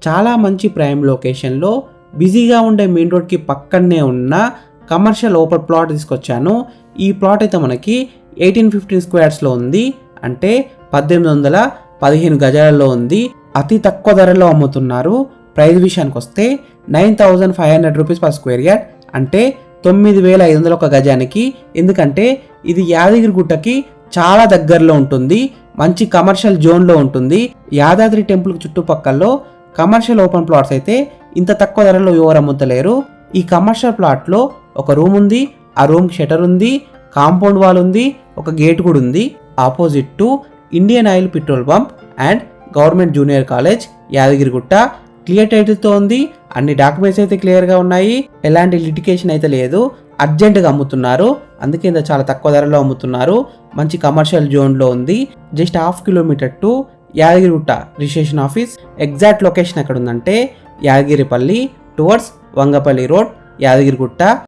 చాలా మంచి ప్రైమ్ లొకేషన్లో బిజీగా ఉండే మెయిన్ రోడ్కి పక్కనే ఉన్న కమర్షియల్ ఓపెన్ ప్లాట్ తీసుకొచ్చాను. ఈ ప్లాట్ అయితే మనకి 1815 స్క్వేర్స్లో ఉంది, అంటే 1815 గజాలలో ఉంది. అతి తక్కువ ధరలో అమ్ముతున్నారు. ప్రైస్ విషయానికి వస్తే 9500 రూపీస్ పర్ స్క్వేర్ యార్డ్, అంటే 9500 ఒక గజానికి. ఎందుకంటే ఇది యాదగిరిగుట్టకి చాలా దగ్గరలో ఉంటుంది, మంచి కమర్షియల్ జోన్లో ఉంటుంది. యాదాద్రి టెంపుల్ చుట్టుపక్కల కమర్షియల్ ఓపెన్ ప్లాట్స్ అయితే ఇంత తక్కువ ధరలో ఎవరు అమ్ముతలేరు. ఈ కమర్షియల్ ప్లాట్లో ఒక రూమ్ ఉంది, ఆ రూమ్కి షటర్ ఉంది, కాంపౌండ్ వాల్ ఉంది, ఒక గేట్ కూడా ఉంది. Opposite to Indian oil petrol pump and government junior college Yadagirigutta. Clear టైటిల్తో ఉంది, అన్ని డాక్యుమెంట్స్ అయితే క్లియర్గా ఉన్నాయి, ఎలాంటి లిటికేషన్ అయితే లేదు. అర్జెంటుగా అమ్ముతున్నారు, అందుకే ఇంత చాలా తక్కువ ధరలో అమ్ముతున్నారు. మంచి కమర్షియల్ జోన్లో ఉంది. Just 1/2 kilometre to Yadagirigutta registration office. Exact location ఎక్కడ ఉందంటే యాదగిరిపల్లి టువర్డ్స్ వంగపల్లి రోడ్, యాదగిరిగుట్ట.